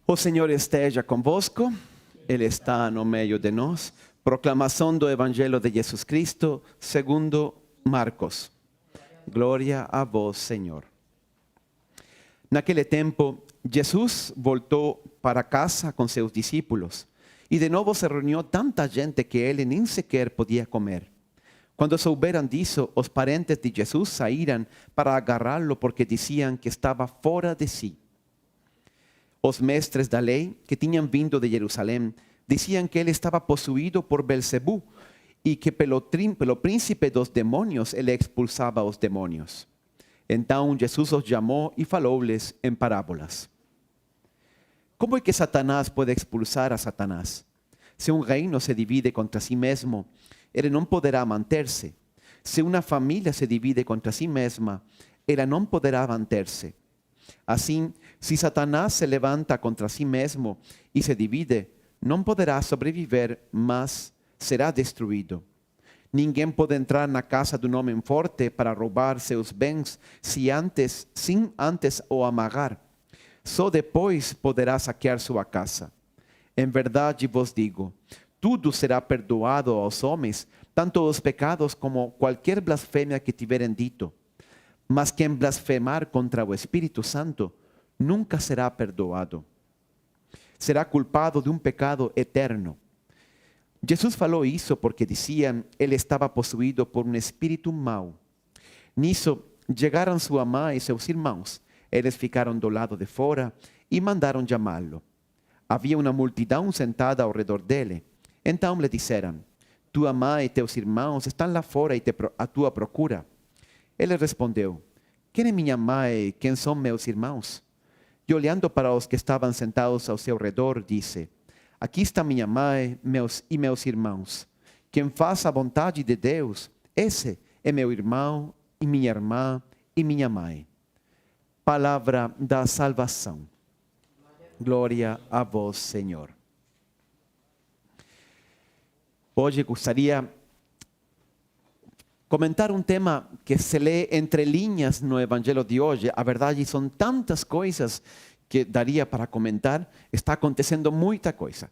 O Senhor esteja convosco, Ele está no meio de nós. Proclamação do Evangelho de Jesus Cristo, segundo Marcos. Glória a vós, Senhor. Naquele tempo, Jesus voltou para casa com seus discípulos. E de novo se reuniu tanta gente que ele nem sequer podia comer. Quando souberam disso, os parentes de Jesus saíram para agarrá-lo porque diziam que estava fora de si. Os mestres da lei, que tinham vindo de Jerusalém, diziam que ele estava possuído por Belzebu e que pelo príncipe dos demônios ele expulsava os demônios. Então Jesus os chamou e falou-lhes em parábolas. Como é que Satanás pode expulsar a Satanás? Se um reino se divide contra si mesmo, ele não poderá manter-se. Se uma família se divide contra si mesma, ela não poderá manter-se. Assim, se Satanás se levanta contra si mesmo e se divide, não poderá sobreviver, mas será destruído. Ninguém pode entrar na casa de um homem forte para roubar seus bens sem antes o amarrar. Só depois poderá saquear sua casa. Em verdade vos digo, tudo será perdoado aos homens, tanto os pecados como qualquer blasfêmia que tiverem dito. Mas quem blasfemar contra o Espírito Santo nunca será perdoado. Será culpado de um pecado eterno. Jesus falou isso porque diziam ele estava possuído por um espírito mau. Nisso chegaram sua mãe e seus irmãos. Eles ficaram do lado de fora e mandaram chamá-lo. Havia uma multidão sentada ao redor dele. Então lhe disseram: tua mãe e teus irmãos estão lá fora à tua procura. Ele respondeu: quem é minha mãe e quem são meus irmãos? E olhando para os que estavam sentados ao seu redor, disse: aqui está minha mãe e meus irmãos. Quem faz a vontade de Deus, esse é meu irmão e minha irmã e minha mãe. Palavra da salvação. Glória a vós, Senhor. Hoje gostaria comentar um tema que se lê entre linhas no Evangelho de hoje. A verdade, são tantas coisas que daria para comentar. Está acontecendo muita coisa.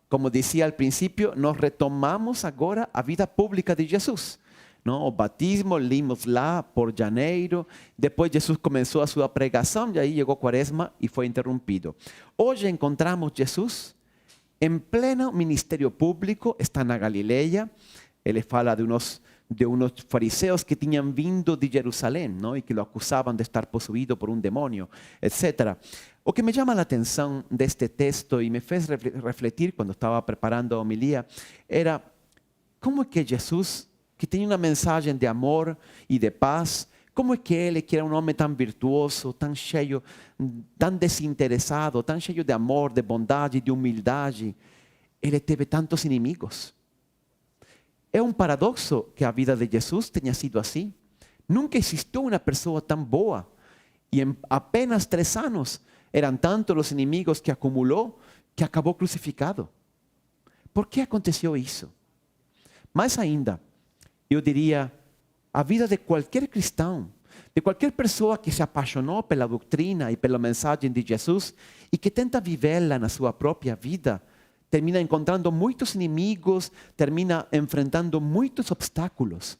Como dizia ao princípio, nós retomamos agora a vida pública de Jesus. Não? O batismo, limos lá por janeiro. Depois Jesus começou a sua pregação e aí chegou a Quaresma e foi interrompido. Hoje encontramos Jesus em pleno ministério público. Está na Galileia. Ele fala de unos fariseus que tinham vindo de Jerusalém, não? E que o acusavam de estar possuído por um demônio, etc. O que me chama a atenção deste texto e me fez refletir quando estava preparando a homilia era como é que Jesus, que tem uma mensagem de amor e de paz, como é que ele, que era um homem tão virtuoso, tão cheio, tão desinteressado, tão cheio de amor, de bondade, de humildade, ele teve tantos inimigos? É um paradoxo que a vida de Jesus tenha sido assim. Nunca existiu uma pessoa tão boa. E em apenas 3 anos, eram tantos os inimigos que acumulou, que acabou crucificado. Por que aconteceu isso? Mais ainda, eu diria, a vida de qualquer cristão, de qualquer pessoa que se apaixonou pela doutrina e pela mensagem de Jesus e que tenta vivê-la na sua própria vida, termina encontrando muitos inimigos, termina enfrentando muitos obstáculos.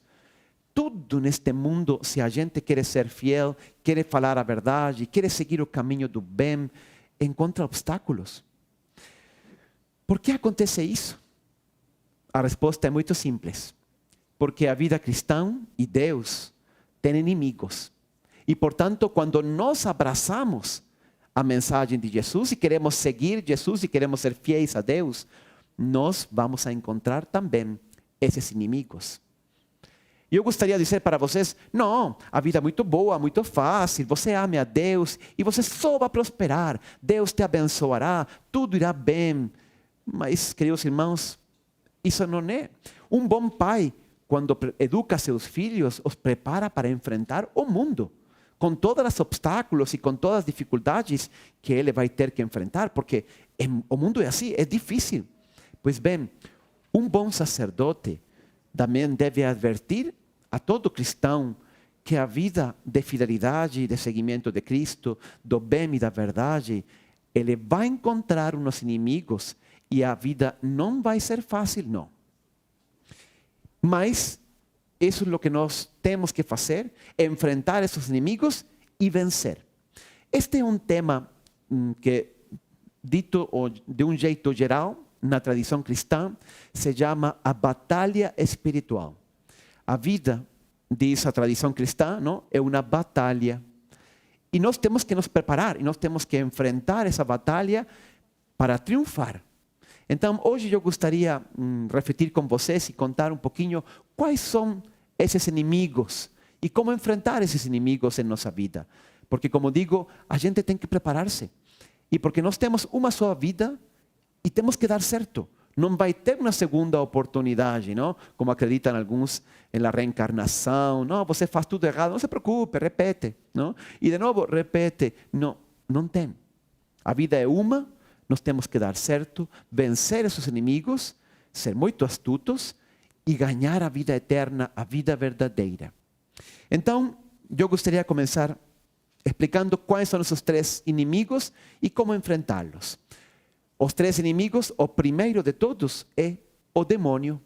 Tudo neste mundo, se a gente quer ser fiel, quer falar a verdade, quer seguir o caminho do bem, encontra obstáculos. Por que acontece isso? A resposta é muito simples. Porque a vida cristã e Deus têm inimigos. E, portanto, quando nós abraçamos a mensagem de Jesus e queremos seguir Jesus e queremos ser fiéis a Deus, nós vamos a encontrar também esses inimigos. E eu gostaria de dizer para vocês, não, a vida é muito boa, muito fácil, você ame a Deus e você só vai prosperar, Deus te abençoará, tudo irá bem. Mas, queridos irmãos, isso não é. Um bom pai, quando educa seus filhos, os prepara para enfrentar o mundo, com todos os obstáculos e com todas as dificuldades que ele vai ter que enfrentar, porque o mundo é assim, é difícil. Pois bem, um bom sacerdote também deve advertir a todo cristão que a vida de fidelidade e de seguimento de Cristo, do bem e da verdade, ele vai encontrar uns inimigos e a vida não vai ser fácil, não. Mas isso é o que nós temos que fazer, enfrentar esses inimigos e vencer. Este é um tema que, dito de um jeito geral, na tradição cristã, se chama a batalha espiritual. A vida, diz a tradição cristã, não? É uma batalha. E nós temos que nos preparar, e nós temos que enfrentar essa batalha para triunfar. Então, hoje eu gostaria de refletir com vocês e contar um pouquinho quais são esses inimigos e como enfrentar esses inimigos em nossa vida. Porque, como digo, a gente tem que preparar-se. E porque nós temos uma só vida e temos que dar certo. Não vai ter uma segunda oportunidade, não? Como acreditam alguns na reencarnação. Não, você faz tudo errado, não se preocupe, repete. Não? E de novo, repete. Não, não tem. A vida é uma, nós temos que dar certo, vencer esses inimigos, ser muito astutos e ganhar a vida eterna, a vida verdadeira. Então, eu gostaria de começar explicando quais são esses três inimigos e como enfrentá-los. Os três inimigos, o primeiro de todos é o demônio.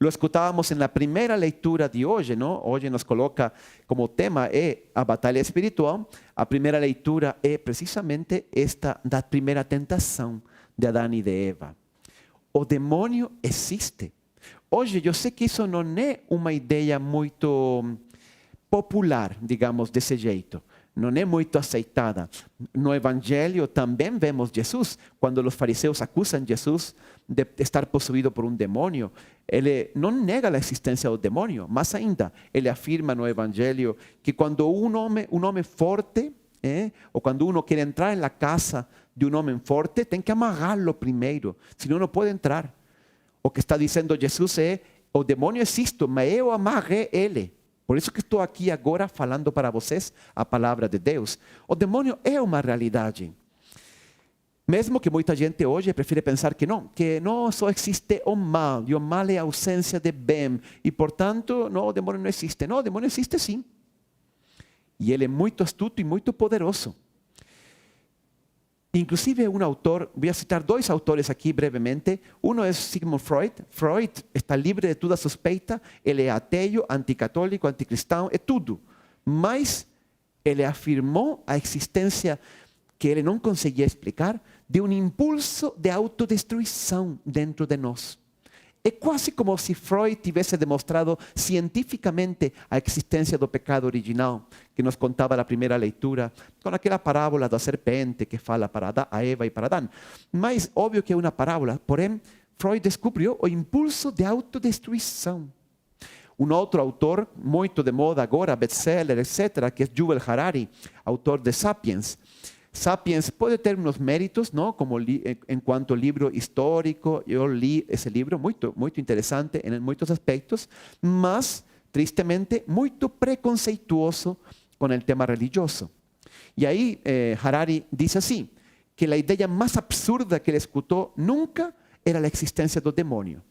Lo escutávamos na primeira leitura de hoje, não? Hoje nos coloca como tema a batalha espiritual. A primeira leitura é precisamente esta da primeira tentação de Adão e de Eva. O demônio existe. Hoje eu sei que isso não é uma ideia muito popular, digamos, desse jeito. Não é muito aceitada. No Evangelho também vemos Jesus, quando os fariseus acusam Jesus de estar possuído por um demônio, ele não nega a existência do demônio, mas ainda, ele afirma no Evangelho que quando um homem forte, ou quando uno quer entrar na casa de um homem forte, tem que amarrá-lo primeiro, senão não pode entrar. O que está dizendo Jesus é, o demônio existe, mas eu amarrei ele. Por isso que estou aqui agora falando para vocês a palavra de Deus. O demônio é uma realidade. Mesmo que muita gente hoje prefere pensar que não só existe o mal, e o mal é a ausência de bem, e portanto, não, o demônio não existe. Não, o demônio existe sim. E ele é muito astuto e muito poderoso. Inclusive um autor, vou citar dois autores aqui brevemente. Um é Sigmund Freud. Freud está livre de toda suspeita, ele é ateu, anticatólico, anticristão, é tudo. Mas ele afirmou a existência que ele não conseguia explicar de um impulso de autodestruição dentro de nós. É quase como se Freud tivesse demonstrado cientificamente a existência do pecado original, que nos contava na primeira leitura, com aquela parábola da serpente que fala para a Eva e para Adão. Mas, óbvio que é uma parábola, porém, Freud descobriu o impulso de autodestruição. Um outro autor, muito de moda agora, best-seller, etc., que é Yuval Harari, autor de Sapiens. Sapiens pode ter uns méritos, não? Como em quanto livro histórico, eu li esse livro, muito interessante em muitos aspectos, mas, tristemente, muito preconceituoso com o tema religioso. E aí, Harari diz assim, que a ideia mais absurda que ele escutou nunca era a existência do demônio.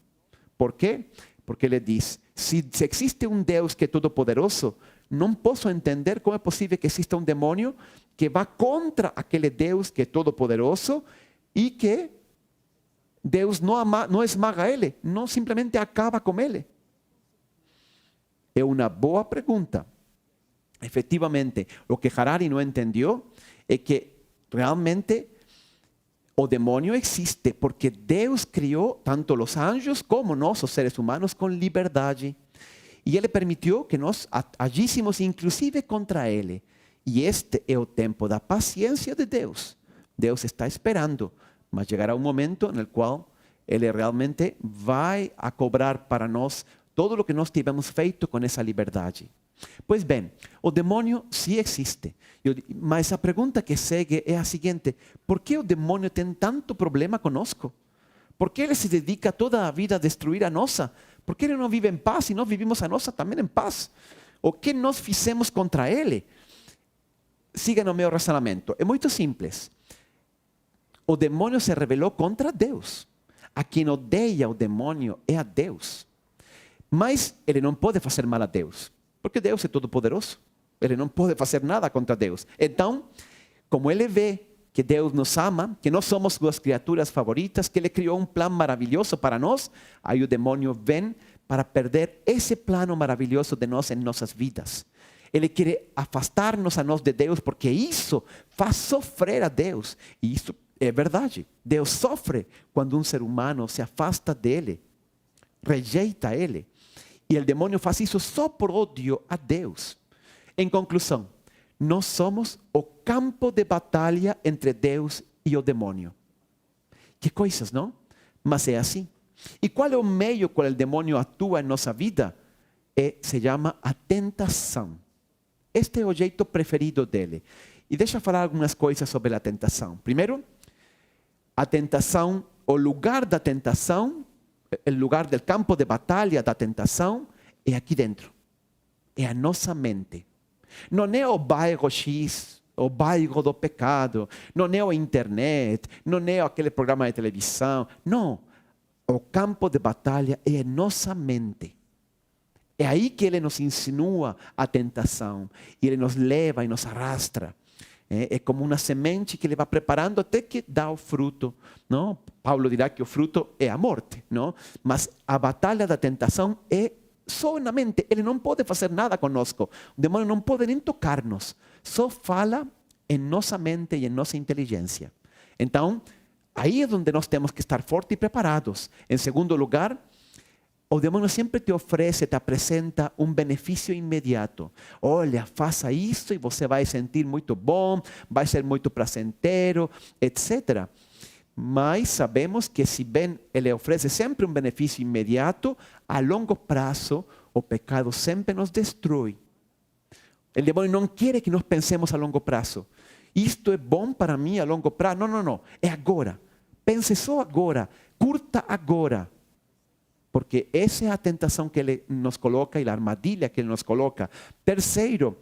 Por quê? Porque ele diz, se existe um Deus que é todo-poderoso, não posso entender como é possível que exista um demônio que vá contra aquele Deus que é todo-poderoso e que Deus não esmaga ele, não simplesmente acaba com ele. É uma boa pergunta. Efectivamente, o que Harari não entendeu é que realmente o demônio existe porque Deus criou tanto os anjos como nós, os seres humanos, com liberdade. E ele permitiu que nós agíssemos inclusive contra ele. E este é o tempo da paciência de Deus. Deus está esperando, mas chegará um momento no qual ele realmente vai a cobrar para nós todo o que nós tivemos feito com essa liberdade. Pois bem, o demônio sim existe. Mas a pergunta que segue é a seguinte: por que o demônio tem tanto problema conosco? Por que ele se dedica toda a vida a destruir a nossa? Por que ele não vive em paz e nós vivimos a nossa também em paz? O que nós fizemos contra ele? Siga no meu razonamento. É muito simples. O demônio se rebelou contra Deus. A quem odeia o demônio é a Deus. Mas ele não pode fazer mal a Deus, porque Deus é todo-poderoso. Ele não pode fazer nada contra Deus. Então, como ele vê que Deus nos ama, que nós somos suas criaturas favoritas, que Ele criou um plano maravilhoso para nós, aí o demônio vem para perder esse plano maravilhoso de nós em nossas vidas. Ele quer afastar-nos a nós de Deus, porque isso faz sofrer a Deus. E isso é verdade. Deus sofre quando um ser humano se afasta dele, rejeita Ele. E o demônio faz isso só por ódio a Deus. Em conclusão, nós somos o campo de batalha entre Deus e o demônio. Que coisas, não? Mas é assim. E qual é o meio qual o demônio atua em nossa vida? Se chama a tentação. Este é o jeito preferido dele. E deixa eu falar algumas coisas sobre a tentação. Primeiro, a tentação, o lugar da tentação, o lugar do campo de batalha da tentação, é aqui dentro. É a nossa mente. Não é o bairro X, o bairro do pecado. Não é a internet. Não é aquele programa de televisão. Não. O campo de batalha é a nossa mente. É aí que Ele nos insinua a tentação. E Ele nos leva e nos arrastra. É como uma semente que Ele vai preparando até que dá o fruto. Não? Paulo dirá que o fruto é a morte. Não? Mas a batalha da tentação é só na mente. Ele não pode fazer nada conosco. O demônio não pode nem tocar-nos. Só fala em nossa mente e em nossa inteligência. Então, aí é onde nós temos que estar fortes e preparados. Em segundo lugar, o demônio sempre te oferece, te apresenta um benefício imediato. Olha, faça isso e você vai sentir muito bom, vai ser muito prazenteiro, etc. Mas sabemos que se bem ele oferece sempre um benefício imediato, a longo prazo o pecado sempre nos destrói. O demônio não quer que nós pensemos a longo prazo. Isto é bom para mim a longo prazo. Não, não, não. É agora. Pense só agora. Curta agora. Porque essa é a tentação que Ele nos coloca e a armadilha que Ele nos coloca. Terceiro,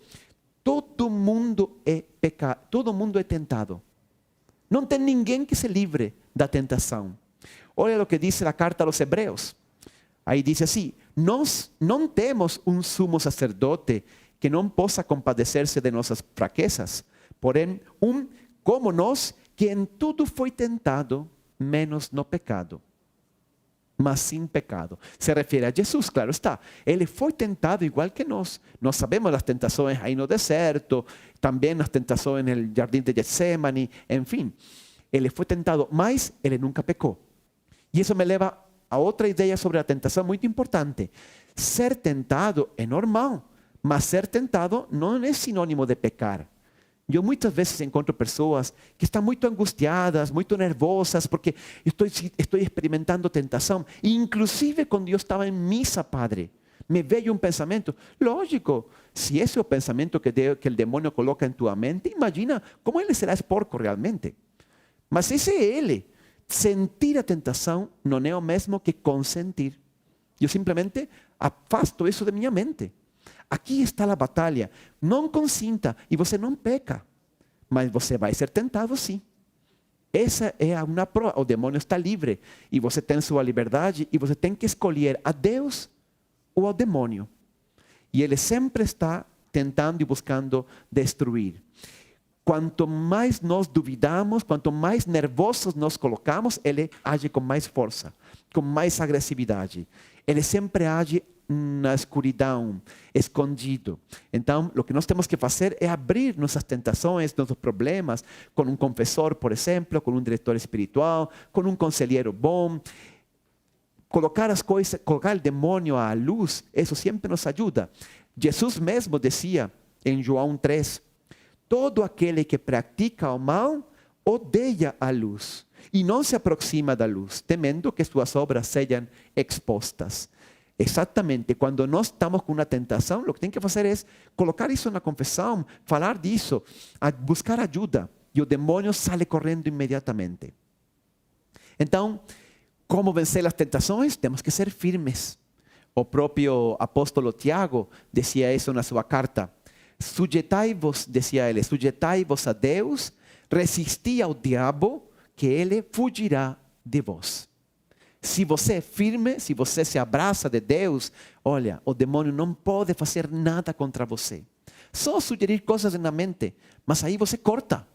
todo mundo é pecado, todo mundo é tentado. Não tem ninguém que se livre da tentação. Olha o que diz a carta aos Hebreus. Aí diz assim: nós não temos um sumo sacerdote que não possa compadecer-se de nossas fraquezas, porém como nós, que em tudo foi tentado, menos no pecado, mas sem pecado. Se refere a Jesus, claro está. Ele foi tentado igual que nós. Nós sabemos as tentações aí no deserto, também as tentações no jardim de Getsemane, enfim. Ele foi tentado, mas ele nunca pecou. E isso me leva a outra ideia sobre a tentação muito importante. Ser tentado é normal, mas ser tentado não é sinônimo de pecar. Eu muitas vezes encontro pessoas que estão muito angustiadas, muito nervosas, porque estou experimentando tentação. E inclusive quando eu estava em missa, padre, me veio um pensamento. Lógico, se esse é o pensamento que o demônio coloca em tua mente, imagina como ele será porco realmente. Mas esse é ele. Sentir a tentação não é o mesmo que consentir. Eu simplesmente afasto isso de minha mente. Aqui está a batalha. Não consinta e você não peca. Mas você vai ser tentado sim. Essa é uma prova. O demônio está livre. E você tem sua liberdade. E você tem que escolher a Deus ou ao demônio. E ele sempre está tentando e buscando destruir. Quanto mais nós duvidamos, quanto mais nervosos nos colocamos, ele age com mais força, com mais agressividade. Ele sempre age na escuridão, escondido. Então, o que nós temos que fazer é abrir nossas tentações, nossos problemas, com um confessor, por exemplo, com um diretor espiritual, com um conselheiro bom. Colocar as coisas, colocar o demônio à luz, isso sempre nos ajuda. Jesus mesmo dizia em João 3, todo aquele que pratica o mal odeia a luz e não se aproxima da luz, temendo que suas obras sejam expostas. Exatamente, quando nós estamos com uma tentação, o que tem que fazer é colocar isso na confissão, falar disso, buscar ajuda, e o demônio sai correndo imediatamente. Então, como vencer as tentações? Temos que ser firmes. O próprio apóstolo Tiago dizia isso na sua carta. Sujeitai-vos, dizia ele, sujeitai-vos a Deus, resisti ao diabo, que ele fugirá de vós. Se você é firme, se você se abraça de Deus, olha, o demônio não pode fazer nada contra você. Só sugerir coisas na mente, mas aí você corta.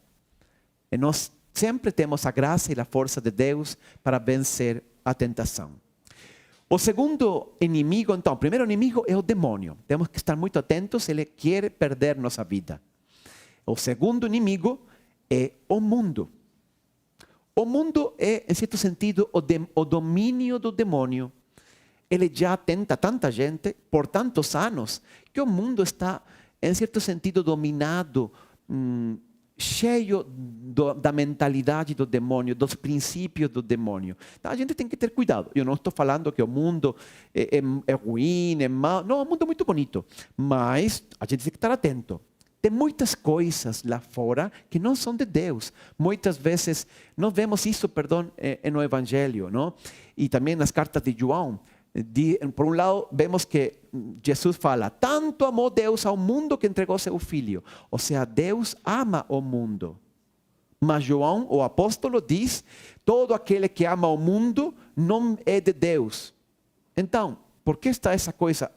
E nós sempre temos a graça e a força de Deus para vencer a tentação. O segundo inimigo, então, o primeiro inimigo é o demônio. Temos que estar muito atentos, ele quer perder nossa vida. O segundo inimigo é o mundo. O mundo é, em certo sentido, o domínio do demônio. Ele já tenta tanta gente por tantos anos que o mundo está, em certo sentido, dominado, cheio da mentalidade do demônio, dos princípios do demônio. Então, a gente tem que ter cuidado. Eu não estou falando que o mundo é ruim, é mau. Não, o mundo é muito bonito. Mas a gente tem que estar atento. Tem muitas coisas lá fora que não são de Deus. Muitas vezes, nós vemos isso, no Evangelho, não? E também nas cartas de João. Por um lado, vemos que Jesus fala, tanto amou Deus ao mundo que entregou seu Filho. Ou seja, Deus ama o mundo. Mas João, o apóstolo, diz, todo aquele que ama o mundo não é de Deus. Então, por que está essa coisa?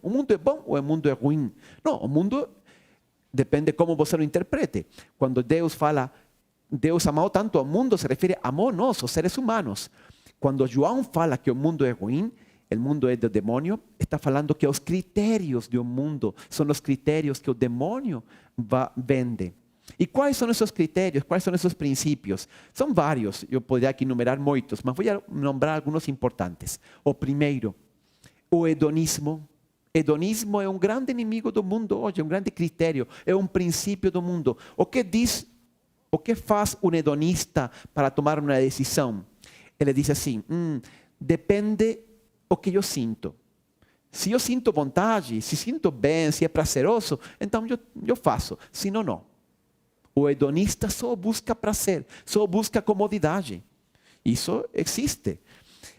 O mundo é bom ou o mundo é ruim? Não, o mundo depende como você lo interprete. Quando Deus fala, Deus amou tanto ao mundo, se refere a nós, os seres humanos. Quando João fala que o mundo é ruim, o mundo é do demônio, está falando que os critérios do mundo são os critérios que o demônio vende. E quais são esses critérios? Quais são esses princípios? São vários, eu poderia aqui enumerar muitos, mas vou nombrar alguns importantes. O primeiro, o hedonismo. Hedonismo é um grande inimigo do mundo hoje, é um grande critério, é um princípio do mundo. O que faz um hedonista para tomar uma decisão? Ele diz assim, depende o que eu sinto. Se eu sinto vontade, se sinto bem, se é prazeroso, então eu faço, se não, não. O hedonista só busca prazer, só busca comodidade. Isso existe.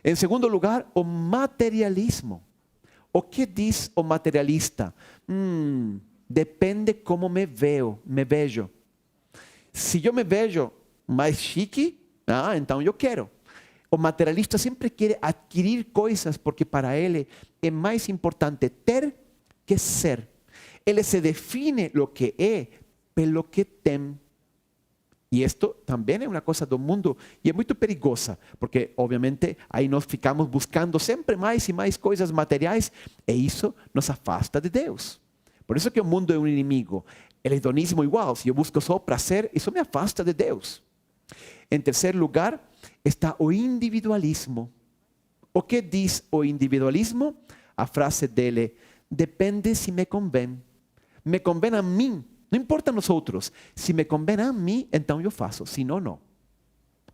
Em segundo lugar, o materialismo. O que diz o materialista? Depende como me vejo. Se eu me vejo mais chique, então eu quero. O materialista sempre quer adquirir coisas porque para ele é mais importante ter que ser. Ele se define o que é pelo que tem. E isto também é uma coisa do mundo e é muito perigosa, porque obviamente aí nós ficamos buscando sempre mais e mais coisas materiais e isso nos afasta de Deus. Por isso que o mundo é um inimigo. O hedonismo igual, se eu busco só prazer, isso me afasta de Deus. Em terceiro lugar, está o individualismo. O que diz o individualismo? A frase dele, depende se me convém. Me convém a mim, não importa nos outros. Se me convém a mim, então eu faço, se não, não.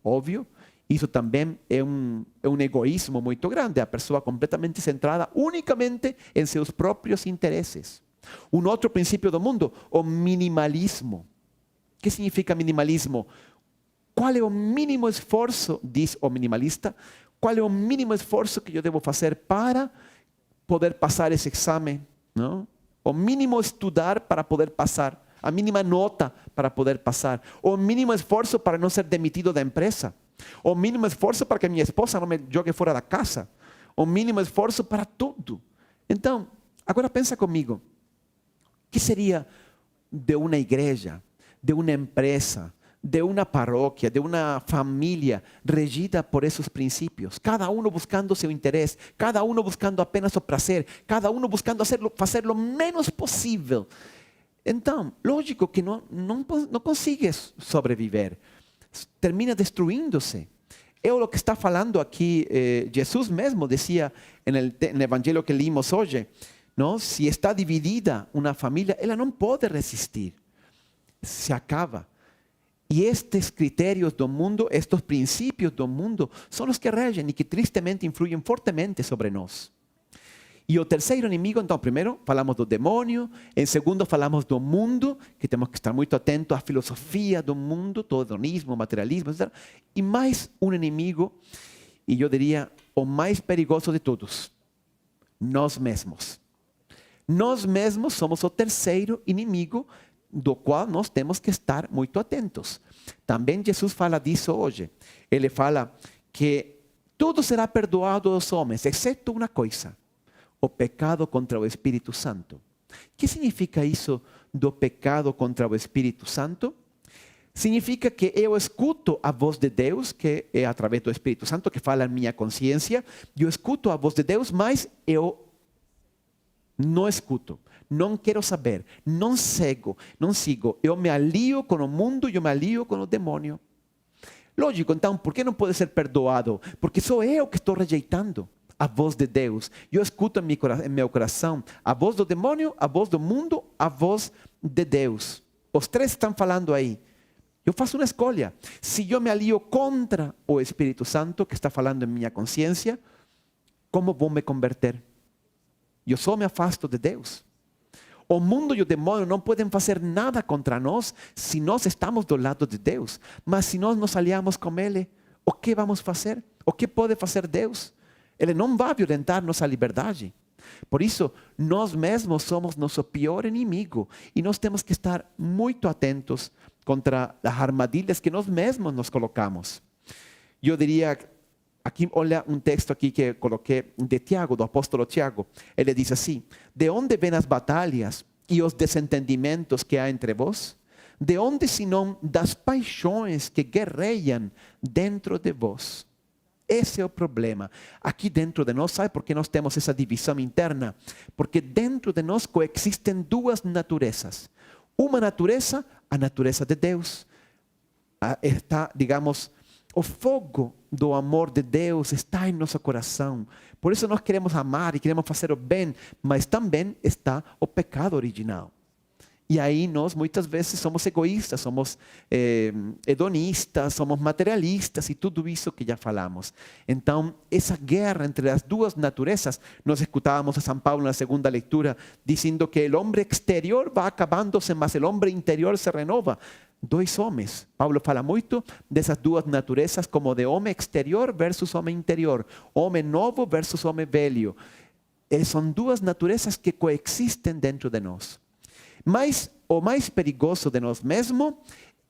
Óbvio, isso também é um egoísmo muito grande. A pessoa completamente centrada unicamente em seus próprios interesses. Um outro princípio do mundo, o minimalismo. O que significa minimalismo? Qual é o mínimo esforço, diz o minimalista, qual é o mínimo esforço que eu devo fazer para poder passar esse exame? Não? O mínimo estudar para poder passar, a mínima nota para poder passar, o mínimo esforço para não ser demitido da empresa, o mínimo esforço para que minha esposa não me jogue fora da casa, o mínimo esforço para tudo. Então, agora pensa comigo, o que seria de uma igreja, de uma empresa, de uma paróquia, de uma família regida por esses princípios, cada um buscando seu interesse, cada um buscando apenas o prazer, cada um buscando fazer o menos possível. Então, lógico que não consegue sobreviver, termina destruindo-se. É o que está falando aqui, Jesus mesmo dizia no evangelho que lemos hoje, não? Se está dividida uma família, ela não pode resistir, se acaba. E estes critérios do mundo, estes princípios do mundo, são os que regem e que tristemente influem fortemente sobre nós. E o terceiro inimigo, então, primeiro falamos do demônio, em segundo falamos do mundo, que temos que estar muito atentos à filosofia do mundo, todo hedonismo, materialismo, etc. E mais um inimigo, e eu diria o mais perigoso de todos, nós mesmos. Nós mesmos somos o terceiro inimigo do qual nós temos que estar muito atentos. Também Jesus fala disso hoje. Ele fala que tudo será perdoado aos homens, exceto uma coisa: o pecado contra o Espírito Santo. O que significa isso do pecado contra o Espírito Santo? Significa que eu escuto a voz de Deus, que é através do Espírito Santo que fala em minha consciência. Eu escuto a voz de Deus, mas eu não escuto, não quero saber, não sigo. Eu me alio com o mundo, eu me alio com o demônio. Lógico, então, por que não pode ser perdoado? Porque sou eu que estou rejeitando a voz de Deus. Eu escuto em meu coração a voz do demônio, a voz do mundo, a voz de Deus. Os três estão falando aí. Eu faço uma escolha. Se eu me alio contra o Espírito Santo que está falando em minha consciência, como vou me converter? Eu só me afasto de Deus. O mundo e o demônio não podem fazer nada contra nós se nós estamos do lado de Deus. Mas se nós nos aliamos com Ele, o que vamos fazer? O que pode fazer Deus? Ele não vai violentar nossa liberdade. Por isso, nós mesmos somos nosso pior inimigo. E nós temos que estar muito atentos contra as armadilhas que nós mesmos nos colocamos. Eu diria, aqui olha um texto aqui que coloquei de Tiago, do apóstolo Tiago. Ele diz assim: de onde vêm as batalhas e os desentendimentos que há entre vós? De onde senão das paixões que guerreiam dentro de vós? Esse é o problema. Aqui dentro de nós, sabe por que nós temos essa divisão interna? Porque dentro de nós coexistem duas naturezas. Uma natureza, a natureza de Deus. Está, digamos, o fogo do amor de Deus está em nosso coração. Por isso nós queremos amar e queremos fazer o bem, mas também está o pecado original. E aí nós muitas vezes somos egoístas, somos hedonistas, somos materialistas e tudo isso que já falamos. Então, essa guerra entre as duas naturezas, nós escutávamos a São Paulo na segunda leitura, dizendo que o homem exterior vai acabando-se, mas o homem interior se renova. Dois homens. Paulo fala muito dessas duas naturezas, como de homem exterior versus homem interior, homem novo versus homem velho. São duas naturezas que coexistem dentro de nós. Mas o mais perigoso de nós mesmos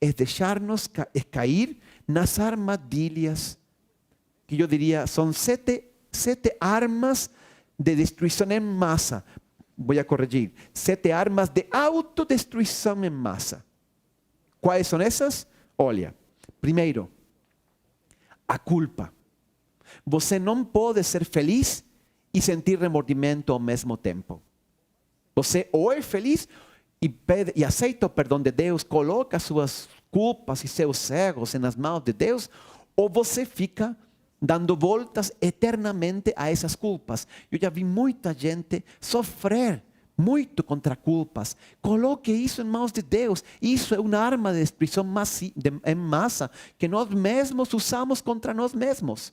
é deixar-nos cair nas armadilhas, que eu diria são sete armas de destruição em massa. Vou corrigir. 7 armas de autodestruição em massa. Quais são essas? Olha, primeiro, a culpa. Você não pode ser feliz e sentir remordimento ao mesmo tempo. Você ou é feliz e aceita o perdão de Deus, coloca suas culpas e seus erros nas mãos de Deus, ou você fica dando voltas eternamente a essas culpas. Eu já vi muita gente sofrer muito contra culpas. Coloque isso em mãos de Deus. Isso é uma arma de destruição em massa que nós mesmos usamos contra nós mesmos.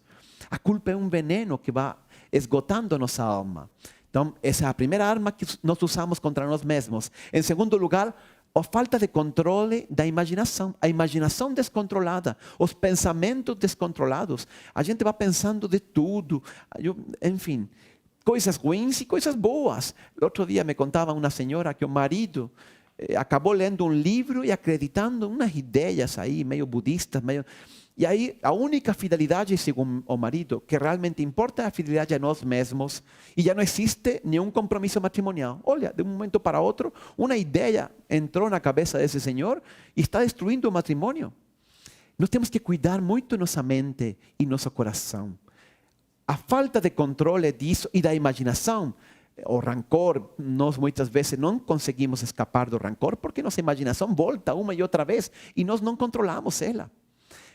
A culpa é um veneno que vai esgotando nossa alma. Então, essa é a primeira arma que nós usamos contra nós mesmos. Em segundo lugar, a falta de controle da imaginação. A imaginação descontrolada, os pensamentos descontrolados. A gente vai pensando de tudo, enfim, coisas ruins e coisas boas. Outro dia me contava uma senhora que o marido acabou lendo um livro e acreditando em umas ideias aí, meio budistas, E aí a única fidelidade, segundo o marido, que realmente importa é a fidelidade a nós mesmos. E já não existe nenhum compromisso matrimonial. Olha, de um momento para outro, uma ideia entrou na cabeça desse senhor e está destruindo o matrimônio. Nós temos que cuidar muito nossa mente e nosso coração. A falta de controle disso e da imaginação, o rancor, nós muitas vezes não conseguimos escapar do rancor porque nossa imaginação volta uma e outra vez e nós não controlamos ela.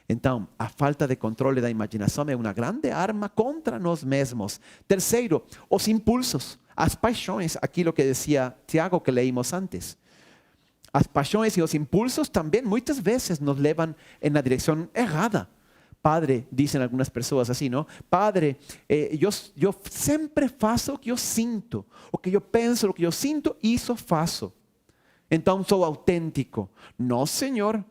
Então, a falta de controle da imaginação é uma grande arma contra nós mesmos. Terceiro, os impulsos, as paixões, aquilo que dizia Tiago que leímos antes. As paixões e os impulsos também muitas vezes nos levam na direção errada. Padre, dizem algumas pessoas assim, não? Padre, eu sempre faço o que eu sinto. O que eu penso, o que eu sinto, isso faço. Então, sou autêntico. Não, Senhor.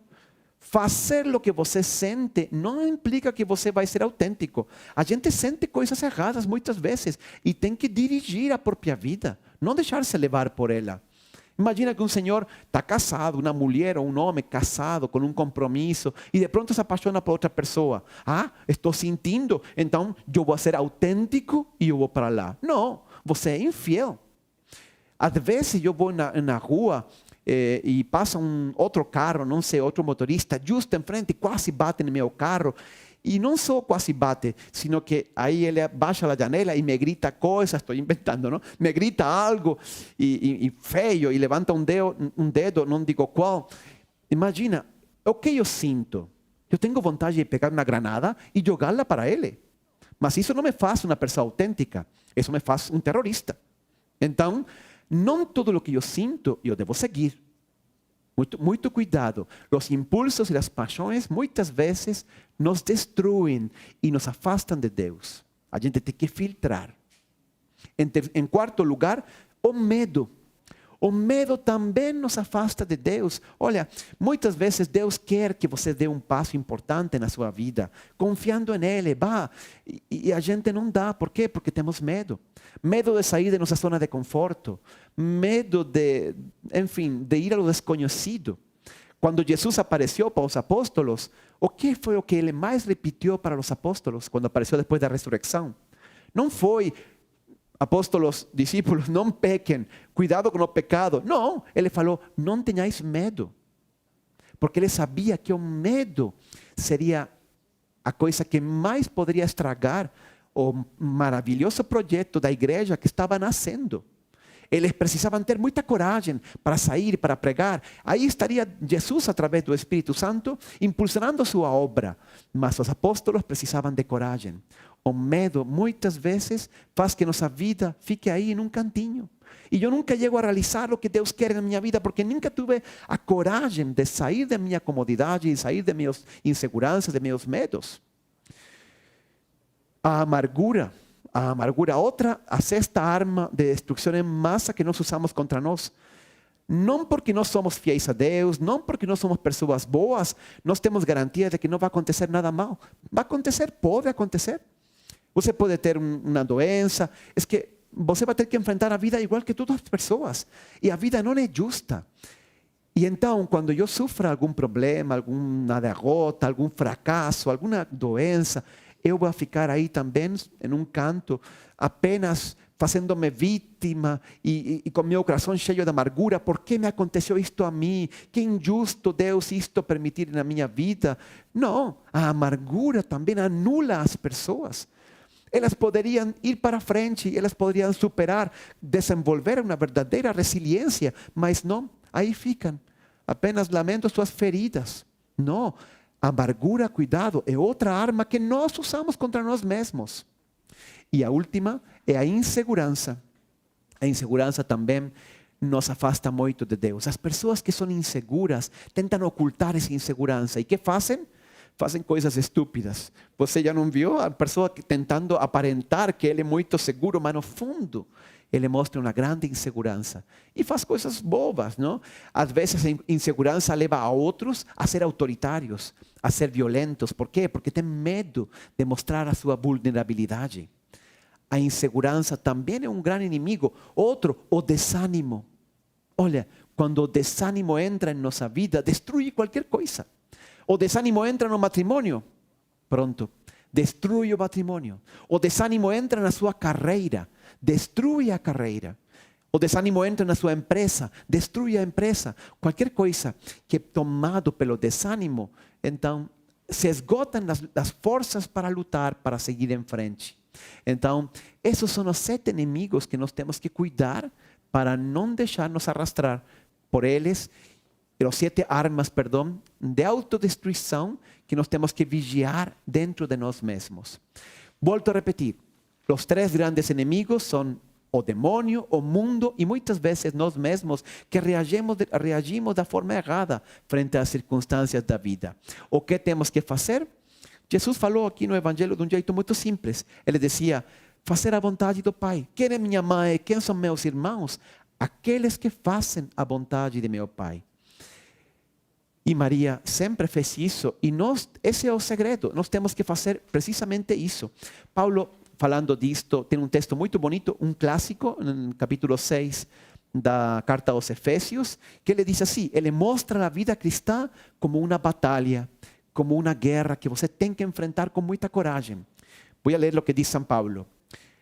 Fazer o que você sente não implica que você vai ser autêntico. A gente sente coisas erradas muitas vezes e tem que dirigir a própria vida, não deixar-se levar por ela. Imagina que um senhor está casado, uma mulher ou um homem casado com um compromisso e de pronto se apaixona por outra pessoa. Ah, estou sentindo, então eu vou ser autêntico e eu vou para lá. Não, você é infiel. Às vezes eu vou na rua e passa outro carro, não sei, outro motorista, justo em frente, quase bate no meu carro. E não só quase bate, sino que aí ele baixa a janela e me grita coisas, estou inventando, não? Me grita algo e feio, e levanta um dedo, não digo qual. Imagina, o que eu sinto? Eu tenho vontade de pegar uma granada e jogá-la para ele. Mas isso não me faz uma pessoa autêntica, isso me faz um terrorista. Então, não tudo o que eu sinto, eu devo seguir. Muito cuidado. Os impulsos e as paixões muitas vezes nos destruem e nos afastam de Deus. A gente tem que filtrar. Em quarto lugar, o medo. O medo também nos afasta de Deus. Olha, muitas vezes Deus quer que você dê um passo importante na sua vida, confiando nele, vá. E a gente não dá. Por quê? Porque temos medo. Medo de sair de nossa zona de conforto. Medo de, enfim, de ir ao desconhecido. Quando Jesus apareceu para os apóstolos, o que foi o que ele mais repetiu para os apóstolos quando apareceu depois da ressurreição? Não foi: apóstolos, discípulos, não pequem, cuidado com o pecado. Não, ele falou: não tenhais medo. Porque ele sabia que o medo seria a coisa que mais poderia estragar o maravilhoso projeto da igreja que estava nascendo. Eles precisavam ter muita coragem para sair, para pregar. Aí estaria Jesus, através do Espírito Santo, impulsionando sua obra. Mas os apóstolos precisavam de coragem. O medo, muitas vezes, faz que nossa vida fique aí em um cantinho. E eu nunca chego a realizar o que Deus quer na minha vida, porque nunca tive a coragem de sair da minha comodidade, de sair de minhas inseguranças, de meus medos. A amargura, a sexta arma de destruição em massa que nós usamos contra nós. Não porque nós somos fiéis a Deus, não porque nós somos pessoas boas, nós temos garantia de que não vai acontecer nada mal. Vai acontecer, pode acontecer. Você pode ter uma doença, é que você vai ter que enfrentar a vida igual que todas as pessoas. E a vida não é justa. E então, quando eu sofro algum problema, alguma derrota, algum fracasso, alguma doença, eu vou ficar aí também em um canto, apenas fazendo-me vítima e com meu coração cheio de amargura. Por que me aconteceu isto a mim? Que injusto Deus isto permitir na minha vida. Não, a amargura também anula as pessoas. Elas poderiam ir para frente, elas poderiam superar, desenvolver uma verdadeira resiliência, mas não, aí ficam. Apenas lamento suas feridas. Não. Amargura, cuidado, é outra arma que nós usamos contra nós mesmos. E a última é a insegurança. A insegurança também nos afasta muito de Deus. As pessoas que são inseguras tentam ocultar essa insegurança. E que fazem? Fazem coisas estúpidas. Você já não viu a pessoa tentando aparentar que ele é muito seguro, mas no fundo ele mostra uma grande insegurança. E faz coisas bobas, não? Às vezes a insegurança leva a outros a ser autoritários, a ser violentos. Por quê? Porque tem medo de mostrar a sua vulnerabilidade. A insegurança também é um grande inimigo. Outro, o desânimo. Olha, quando o desânimo entra em nossa vida, destrui qualquer coisa. O desânimo entra no matrimônio, pronto, destrui o matrimônio. O desânimo entra na sua carreira, destrui a carreira. O desânimo entra na sua empresa, destrui a empresa. Qualquer coisa que é tomado pelo desânimo, então se esgotam as forças para lutar, para seguir em frente. Então, esses são os 7 inimigos que nós temos que cuidar para não deixar-nos arrastrar por eles. Os 7 armas, de autodestruição que nós temos que vigiar dentro de nós mesmos. Volto a repetir, os 3 grandes inimigos são o demônio, o mundo e muitas vezes nós mesmos que reagimos da forma errada frente às circunstâncias da vida. O que temos que fazer? Jesus falou aqui no Evangelho de um jeito muito simples. Ele dizia: fazer a vontade do Pai. Quem é minha mãe? Quem são meus irmãos? Aqueles que fazem a vontade de meu Pai. E Maria sempre fez isso. E esse é o segredo. Nós temos que fazer precisamente isso. Paulo, falando disto, tem um texto muito bonito, um clássico, no capítulo 6 da carta aos Efésios, que ele diz assim: ele mostra a vida cristã como uma batalha, como uma guerra que você tem que enfrentar com muita coragem. Vou ler o que diz São Paulo.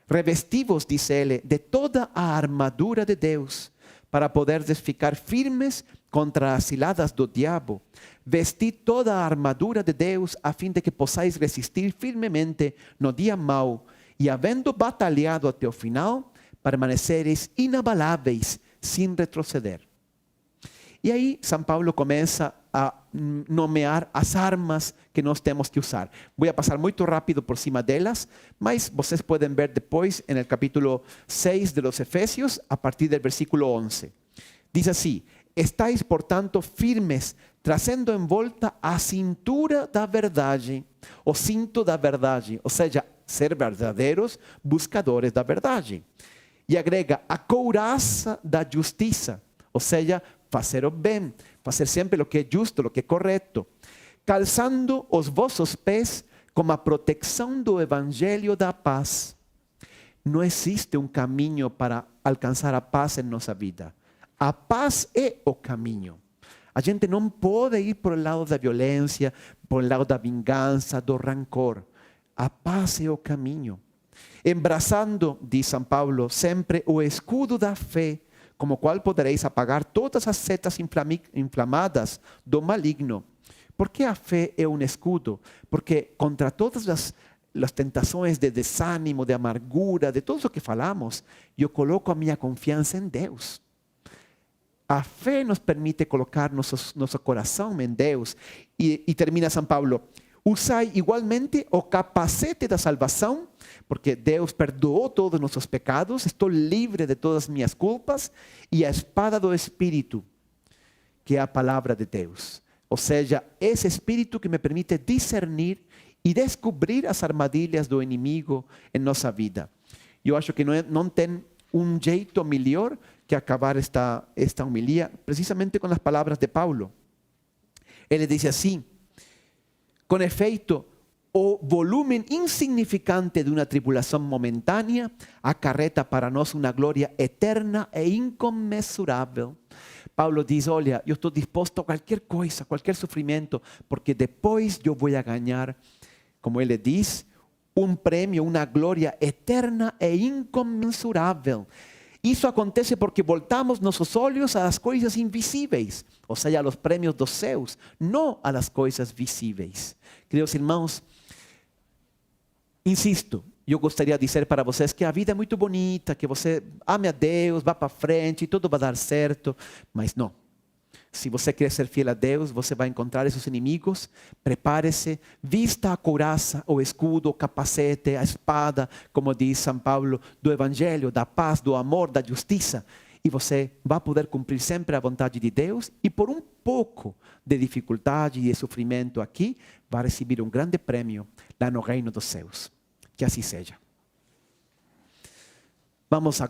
Revestivos, diz ele, de toda a armadura de Deus, para poderes ficar firmes contra as ciladas do diabo. Vesti toda a armadura de Deus, a fim de que possais resistir firmemente no dia mau, e havendo batalhado até o final, permanecereis inabaláveis, sem retroceder. E aí, São Paulo começa a nomear as armas que nós temos que usar. Vou passar muito rápido por cima delas, mas vocês podem ver depois, no capítulo 6 de los Efésios, a partir do versículo 11. Diz assim: estáis, portanto, firmes, trazendo em volta a cintura da verdade, o cinto da verdade, ou seja, ser verdadeiros buscadores da verdade. E agrega a couraça da justiça, ou seja, fazer o bem, fazer sempre o que é justo, o que é correto. Calçando os vossos pés com a proteção do evangelho da paz. Não existe um caminho para alcançar a paz em nossa vida. A paz é o caminho. A gente não pode ir por o lado da violência, por o lado da vingança, do rancor. A paz é o caminho. Embraçando, diz São Paulo, sempre o escudo da fé, como o qual podereis apagar todas as setas inflamadas do maligno. Por que a fé é um escudo? Porque contra todas as tentações de desânimo, de amargura, de tudo o que falamos, eu coloco a minha confiança em Deus. A fé nos permite colocar nosso coração em Deus. E termina São Paulo: usai igualmente o capacete da salvação, porque Deus perdoou todos os nossos pecados, estou livre de todas as minhas culpas, e a espada do Espírito, que é a palavra de Deus. Ou seja, esse Espírito que me permite discernir e descobrir as armadilhas do inimigo em nossa vida. Eu acho que não tem um jeito melhor que acabar esta homilia, precisamente com as palavras de Paulo. Ele diz assim: com efeito, o volume insignificante de uma tribulação momentânea acarreta para nós uma glória eterna e incomensurável. Paulo diz: olha, eu estou disposto a qualquer coisa, qualquer sofrimento, porque depois eu vou ganhar, como ele diz, um prêmio, uma glória eterna e incomensurável. Isso acontece porque voltamos nossos olhos às coisas invisíveis, ou seja, aos prêmios dos céus, não às coisas visíveis. Queridos irmãos, insisto, eu gostaria de dizer para vocês que a vida é muito bonita, que você ame a Deus, vá para frente e tudo vai dar certo, mas não. Se você quer ser fiel a Deus, você vai encontrar esses inimigos. Prepare-se, vista a couraça, o escudo, o capacete, a espada, como diz São Paulo, do evangelho, da paz, do amor, da justiça. E você vai poder cumprir sempre a vontade de Deus, e por um pouco de dificuldade e de sofrimento aqui, vai receber um grande prêmio lá no reino dos céus. Que assim seja. Vamos agora.